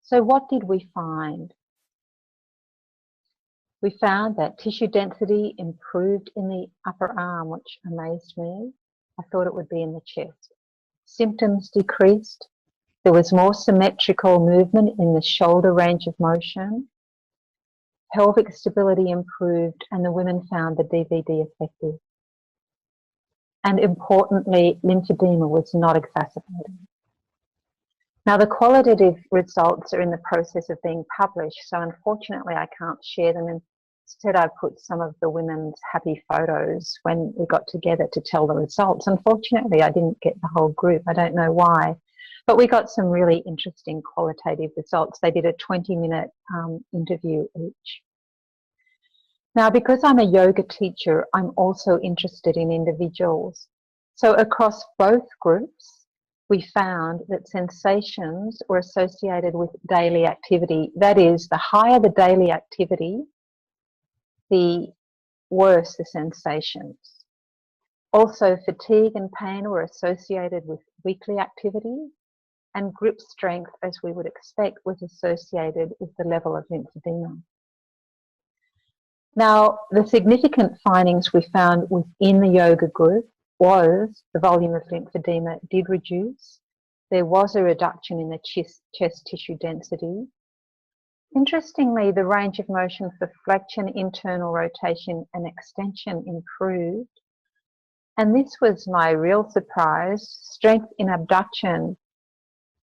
So what did we find? We found that tissue density improved in the upper arm, which amazed me. I thought it would be in the chest. Symptoms decreased. There was more symmetrical movement in the shoulder range of motion. Pelvic stability improved, and the women found the DVD effective. And importantly, lymphedema was not exacerbated. Now, the qualitative results are in the process of being published, so unfortunately I can't share them. Instead, I put some of the women's happy photos when we got together to tell the results. Unfortunately, I didn't get the whole group. I don't know why. But we got some really interesting qualitative results. They did a 20-minute interview each. Now, because I'm a yoga teacher, I'm also interested in individuals. So across both groups, we found that sensations were associated with daily activity. That is, the higher the daily activity, the worse the sensations. Also, fatigue and pain were associated with weekly activity, and grip strength, as we would expect, was associated with the level of lymphedema. Now, the significant findings we found within the yoga group was the volume of lymphedema did reduce. There was a reduction in the chest tissue density. Interestingly, the range of motion for flexion, internal rotation and extension improved. And this was my real surprise. Strength in abduction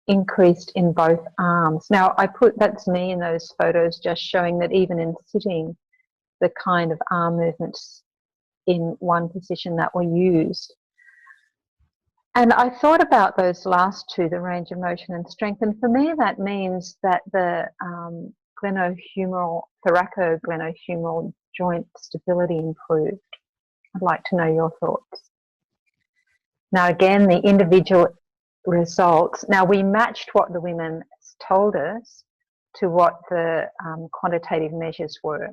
increased in both arms. Now, that's me in those photos, just showing that even in sitting, the kind of arm movements in one position that were used. And I thought about those last two, the range of motion and strength, and for me that means that the thoracoglenohumeral joint stability improved. I'd like to know your thoughts. Now again, the individual results. Now we matched what the women told us to what the quantitative measures were,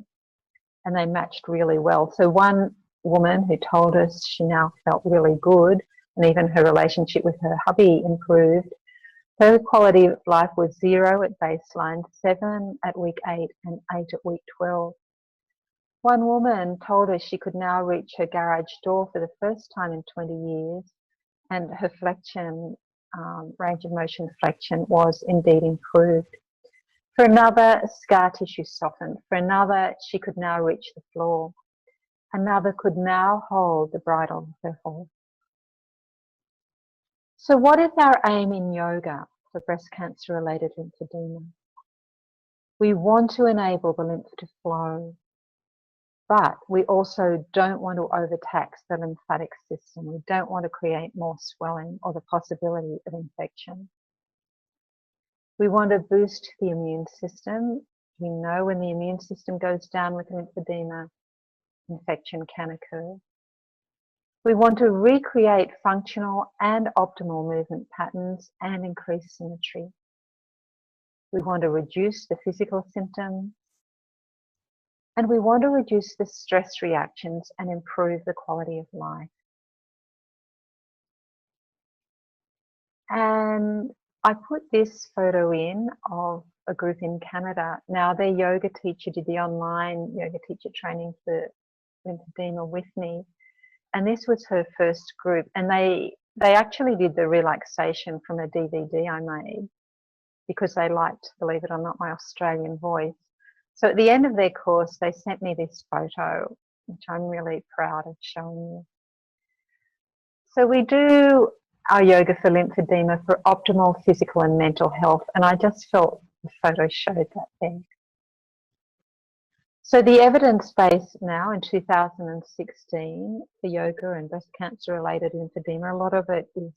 and they matched really well. So one woman who told us she now felt really good, and even her relationship with her hubby improved. Her quality of life was 0 at baseline, 7 at week 8 and 8 at week 12. One woman told us she could now reach her garage door for the first time in 20 years, and her flexion, range of motion flexion was indeed improved. For another, scar tissue softened. For another, she could now reach the floor. Another could now hold the bridle of her horse. So what is our aim in yoga for breast cancer-related lymphedema? We want to enable the lymph to flow, but we also don't want to overtax the lymphatic system. We don't want to create more swelling or the possibility of infection. We want to boost the immune system. We know when the immune system goes down with lymphedema, infection can occur. We want to recreate functional and optimal movement patterns and increase symmetry. We want to reduce the physical symptoms, and we want to reduce the stress reactions and improve the quality of life. And I put this photo in of a group in Canada. Now, their yoga teacher did the online yoga teacher training for lymphedema with me. And this was her first group. And they actually did the relaxation from a DVD I made. because they liked, believe it or not, my Australian voice. So at the end of their course, they sent me this photo, which I'm really proud of showing you. So we do our yoga for lymphedema for optimal physical and mental health, and I just felt the photo showed that there. So the evidence base now in 2016 for yoga and breast cancer-related lymphedema, a lot of it is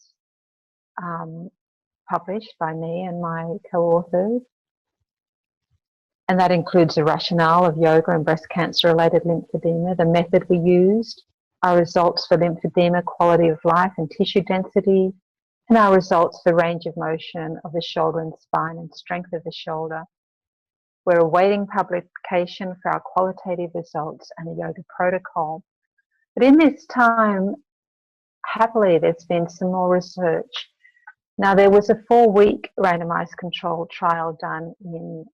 published by me and my co-authors. And that includes the rationale of yoga and breast cancer-related lymphedema, the method we used, our results for lymphedema, quality of life and tissue density, and our results for range of motion of the shoulder and spine and strength of the shoulder. We're awaiting publication for our qualitative results and the yoga protocol. But in this time, happily, there's been some more research. Now, there was a 4-week randomised controlled trial done in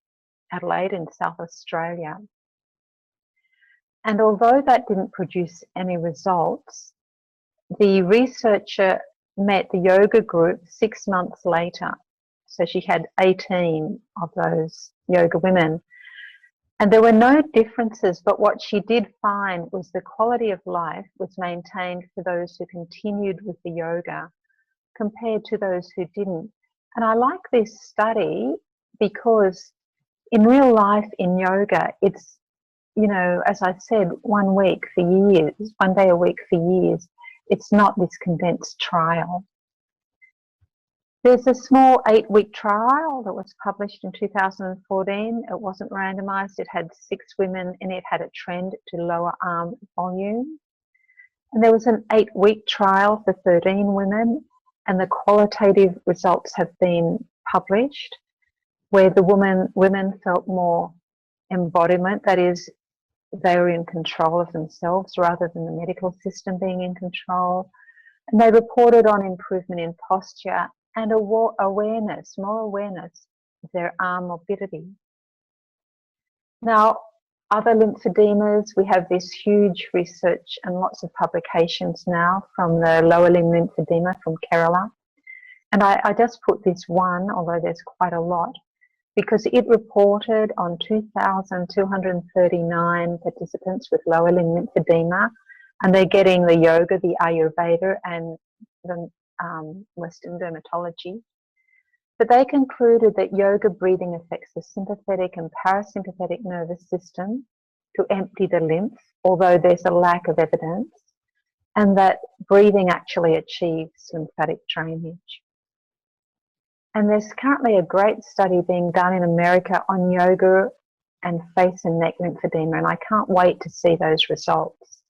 Adelaide in South Australia. And although that didn't produce any results, the researcher met the yoga group 6 months later. So she had 18 of those yoga women. And there were no differences, but what she did find was the quality of life was maintained for those who continued with the yoga compared to those who didn't. And I like this study because in real life in yoga, it's, you know, as I said, 1 week for years, 1 day a week for years. It's not this condensed trial. There's a small 8-week trial that was published in 2014. It wasn't randomised. It had 6 women and it had a trend to lower arm volume. And there was an 8-week trial for 13 women, and the qualitative results have been published where the women felt more embodiment, that is, they were in control of themselves rather than the medical system being in control. And they reported on improvement in posture and awareness, more awareness of their arm mobility. Now, other lymphodemas, we have this huge research and lots of publications now from the lower limb lymphedema from Kerala. And I just put this one, although there's quite a lot, because it reported on 2,239 participants with lower limb lymphedema, and they're getting the yoga, the Ayurveda, and the Western dermatology. But they concluded that yoga breathing affects the sympathetic and parasympathetic nervous system to empty the lymph, although there's a lack of evidence, and that breathing actually achieves lymphatic drainage. And there's currently a great study being done in America on yoga and face and neck lymphedema, and I can't wait to see those results.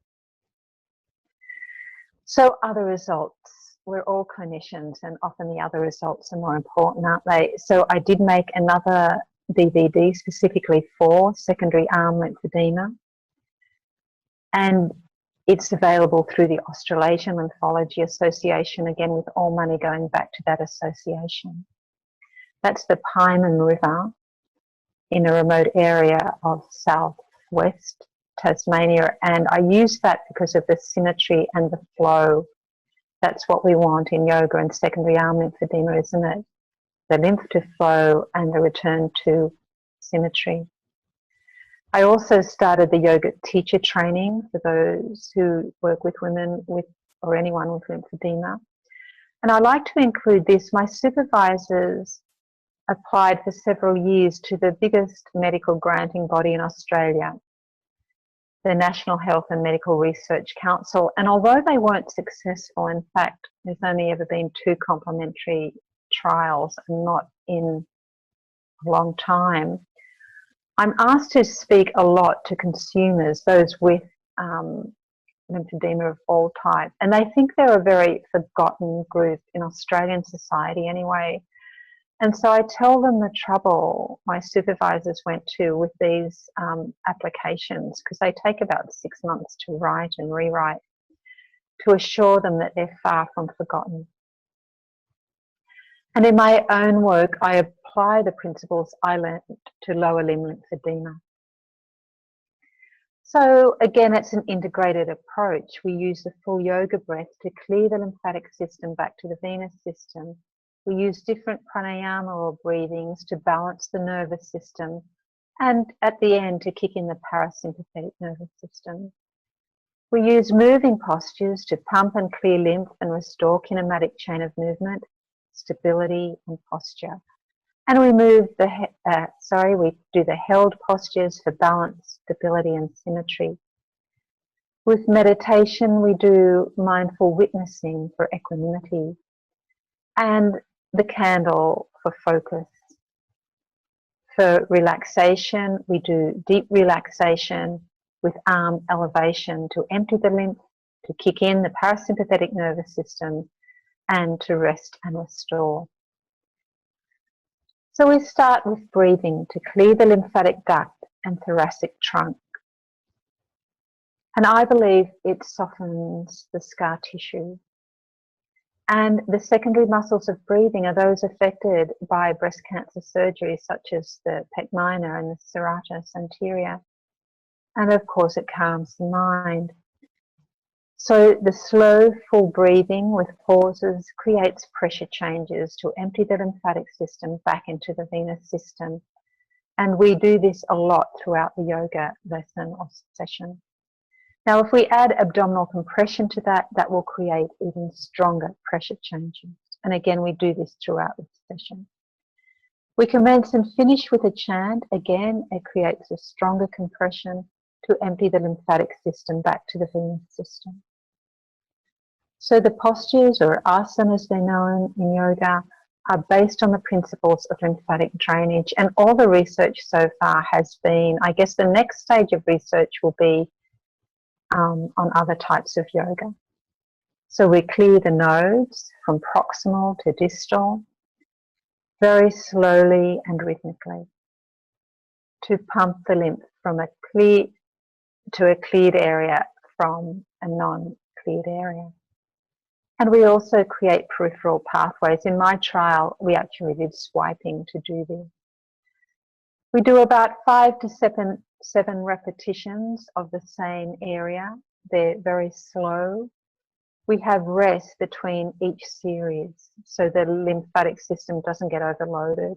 So other results. We're all clinicians, and often the other results are more important, aren't they? So I did make another DVD specifically for secondary arm lymphedema, and it's available through the Australasian Lymphology Association, again with all money going back to that association. That's the Pieman River in a remote area of southwest Tasmania, and I use that because of the symmetry and the flow. That's what we want in yoga and secondary arm lymphedema, isn't it? The lymph to flow and the return to symmetry. I also started the yoga teacher training for those who work with women with or anyone with lymphedema. And I like to include this. My supervisors applied for several years to the biggest medical granting body in Australia, the National Health and Medical Research Council. And although they weren't successful, in fact, there's only ever been 2 complementary trials and not in a long time, I'm asked to speak a lot to consumers, those with lymphedema of all types. And they think they're a very forgotten group in Australian society anyway. And so I tell them the trouble my supervisors went to with these applications, because they take about 6 months to write and rewrite, to assure them that they're far from forgotten. And in my own work, I apply the principles I learned to lower limb lymphedema. So again, it's an integrated approach. We use the full yoga breath to clear the lymphatic system back to the venous system, We use different pranayama or breathings to balance the nervous system, and at the end to kick in the parasympathetic nervous system. We use moving postures to pump and clear lymph and restore kinematic chain of movement, stability and posture. And we do the held postures for balance, stability and symmetry. With meditation, we do mindful witnessing for equanimity, and the candle for focus. For relaxation, we do deep relaxation with arm elevation to empty the lymph, to kick in the parasympathetic nervous system, and to rest and restore. So we start with breathing to clear the lymphatic duct and thoracic trunk. And I believe it softens the scar tissue. And the secondary muscles of breathing are those affected by breast cancer surgery, such as the pec minor and the serratus anterior. And of course, it calms the mind. So the slow, full breathing with pauses creates pressure changes to empty the lymphatic system back into the venous system. And we do this a lot throughout the yoga lesson or session. Now, if we add abdominal compression to that, that will create even stronger pressure changes. And again, we do this throughout the session. We commence and finish with a chant. Again, it creates a stronger compression to empty the lymphatic system back to the venous system. So the postures, or asana as they're known in yoga, are based on the principles of lymphatic drainage. And all the research so far has been, I guess the next stage of research will be on other types of yoga. So we clear the nodes from proximal to distal, very slowly and rhythmically, to pump the lymph from a cleared area from a non-cleared area. And we also create peripheral pathways. In my trial, we actually did swiping to do this. We do about 5 to 7 repetitions of the same area. They're very slow. We have rest between each series so the lymphatic system doesn't get overloaded.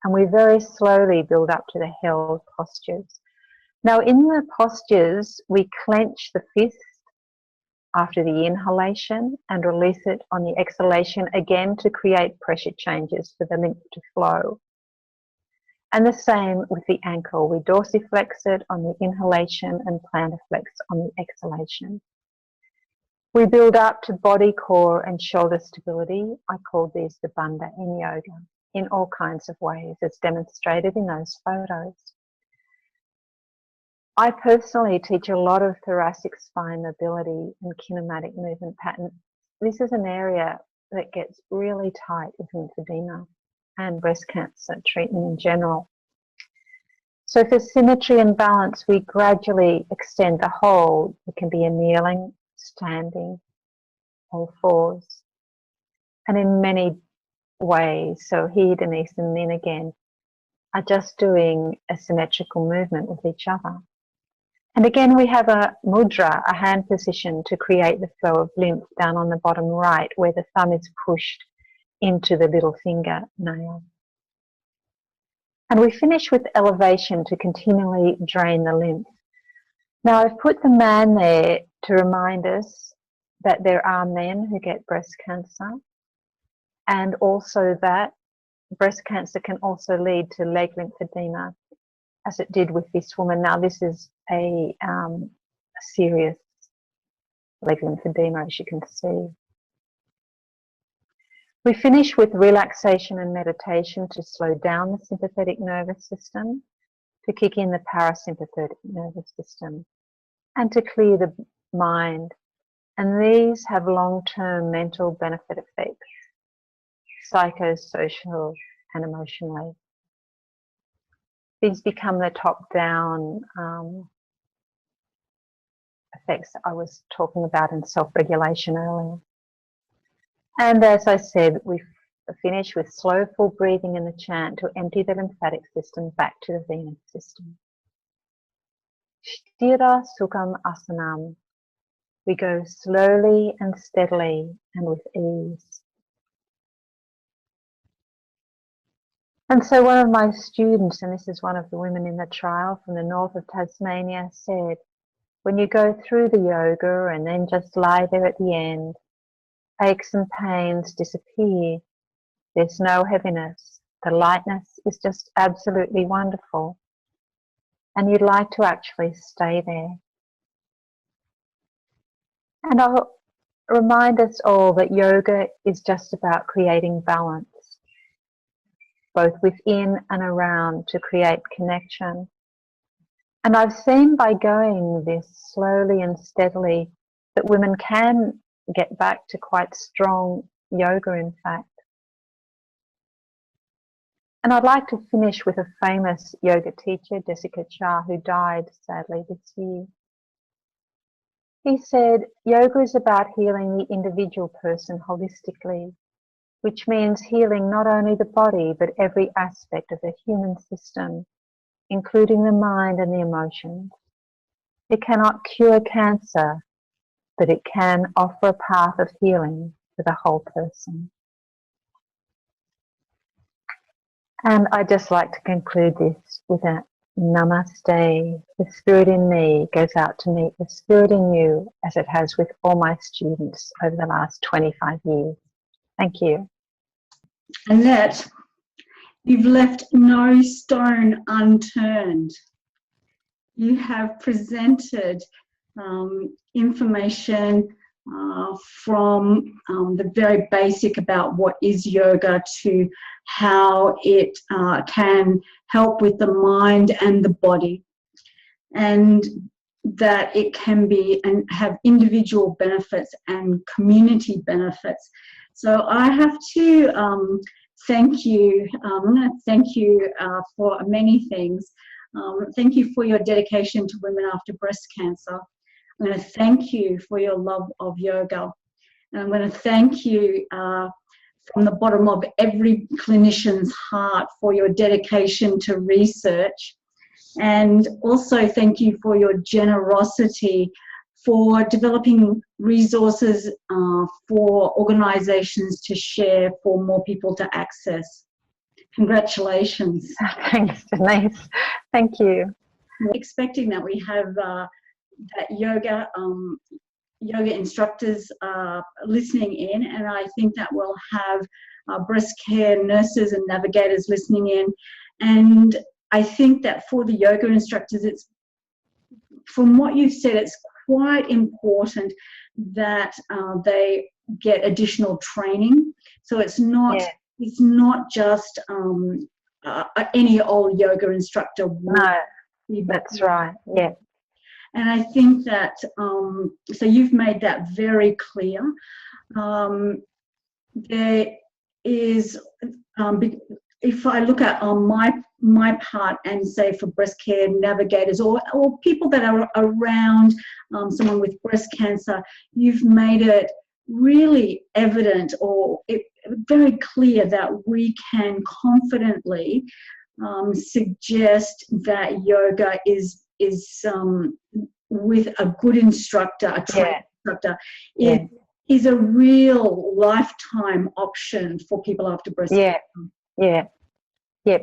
And we very slowly build up to the held postures. Now, in the postures, we clench the fist after the inhalation and release it on the exhalation, again to create pressure changes for the lymph to flow. And the same with the ankle. We dorsiflex it on the inhalation and plantarflex on the exhalation. We build up to body, core and shoulder stability. I call these the bandha in yoga, in all kinds of ways, as demonstrated in those photos. I personally teach a lot of thoracic spine mobility and kinematic movement patterns. This is an area that gets really tight with lymphedema and breast cancer treatment in general. So for symmetry and balance, we gradually extend the hold. It can be a kneeling, standing, all fours, and in many ways. So here, Denise, and then again, are just doing a symmetrical movement with each other. And again, we have a mudra, a hand position, to create the flow of lymph down on the bottom right, where the thumb is pushed into the little finger nail. And we finish with elevation to continually drain the lymph. Now, I've put the man there to remind us that there are men who get breast cancer, and also that breast cancer can also lead to leg lymphedema, as it did with this woman. Now, this is a serious leg lymphedema, as you can see. We finish with relaxation and meditation to slow down the sympathetic nervous system, to kick in the parasympathetic nervous system, and to clear the mind. And these have long-term mental benefit effects, psychosocial and emotionally. These become the top-down effects I was talking about in self-regulation earlier. And as I said, we finish with slow, full breathing in the chant to empty the lymphatic system back to the venous system. Sthira Sukham Asanam. We go slowly and steadily and with ease. And so one of my students, and this is one of the women in the trial from the north of Tasmania, said, when you go through the yoga and then just lie there at the end, aches and pains disappear. There's no heaviness. The lightness is just absolutely wonderful. And you'd like to actually stay there. And I'll remind us all that yoga is just about creating balance, both within and around, to create connection. And I've seen by going this slowly and steadily that women can get back to quite strong yoga, in fact. And I'd like to finish with a famous yoga teacher, Jessica Shah, who died sadly this year. He said, yoga is about healing the individual person holistically, which means healing not only the body, but every aspect of the human system, including the mind and the emotions. It cannot cure cancer, but it can offer a path of healing for the whole person. And I'd just like to conclude this with a namaste. The spirit in me goes out to meet the spirit in you, as it has with all my students over the last 25 years. Thank you. Annette, you've left no stone unturned. You have presented information from the very basic about what is yoga to how it can help with the mind and the body, and that it can be and have individual benefits and community benefits. So I have to thank you. Thank you for many things. Thank you for your dedication to women after breast cancer. I'm going to thank you for your love of yoga. And I'm going to thank you from the bottom of every clinician's heart for your dedication to research. And also thank you for your generosity for developing resources for organisations to share, for more people to access. Congratulations. Thanks, Denise. Thank you. We're expecting that we have that yoga instructors listening in, and I think that we'll have breast care nurses and navigators listening in. And I think that for the yoga instructors, it's, from what you've said, it's quite important that they get additional training. So it's not it's not just any old yoga instructor. No, that's right. Yeah. And I think that, so you've made that very clear. There is, if I look at on my part and say for breast care navigators or people that are around someone with breast cancer, you've made it really evident or very clear that we can confidently suggest that yoga is with a good instructor, a trained instructor, is a real lifetime option for people after breast cancer. Yeah.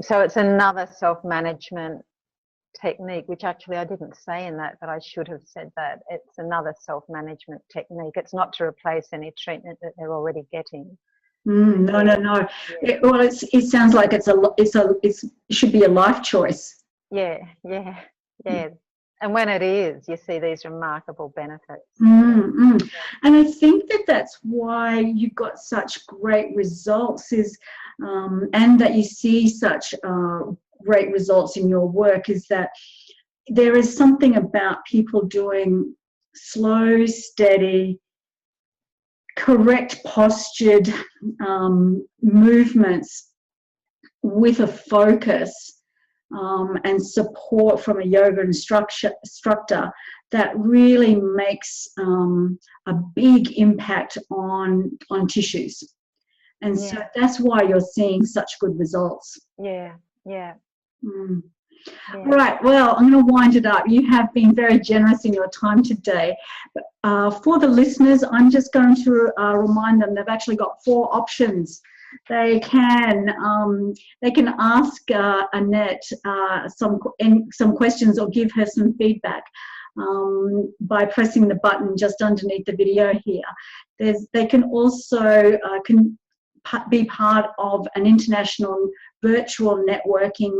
So it's another self-management technique, which actually I didn't say in that, but I should have said that. It's another self-management technique. It's not to replace any treatment that they're already getting. No. Yeah. It sounds like it should be a life choice. Yeah. And when it is, you see these remarkable benefits. And I think that that's why you got such great results, and that you see such great results in your work, is that there is something about people doing slow, steady, correct postured movements with a focus and support from a yoga instructor that really makes a big impact on tissues. And so that's why you're seeing such good results. Yeah. All right, well, I'm going to wind it up. You have been very generous in your time today. For the listeners, I'm just going to remind them they've actually got 4 options they can ask Annette some questions or give her some feedback by pressing the button just underneath the video here. They can also be part of an international virtual networking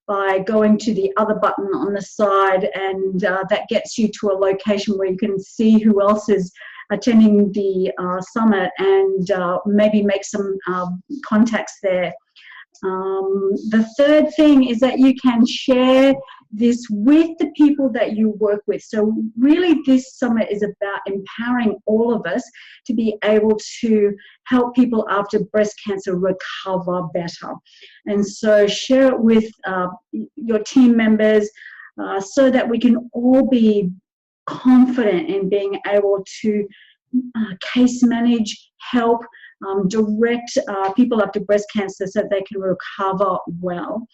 by going to the other button on the side, and that gets you to a location where you can see who else is attending the summit and maybe make some contacts there. The third thing is that you can share this with the people that you work with. So really this summit is about empowering all of us to be able to help people after breast cancer recover better. And so share it with your team members so that we can all be confident in being able to case manage, help, direct people after breast cancer so they can recover well.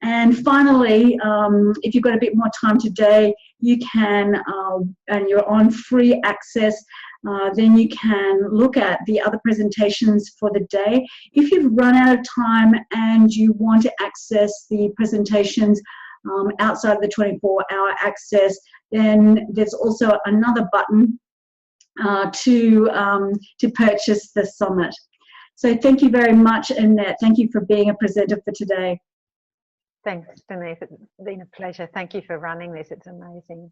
And finally, if you've got a bit more time today, you can, and you're on free access, then you can look at the other presentations for the day. If you've run out of time and you want to access the presentations outside of the 24-hour access, then there's also another button to purchase the summit. So thank you very much, Annette. Thank you for being a presenter for today. Thanks, Denise. It's been a pleasure. Thank you for running this. It's amazing.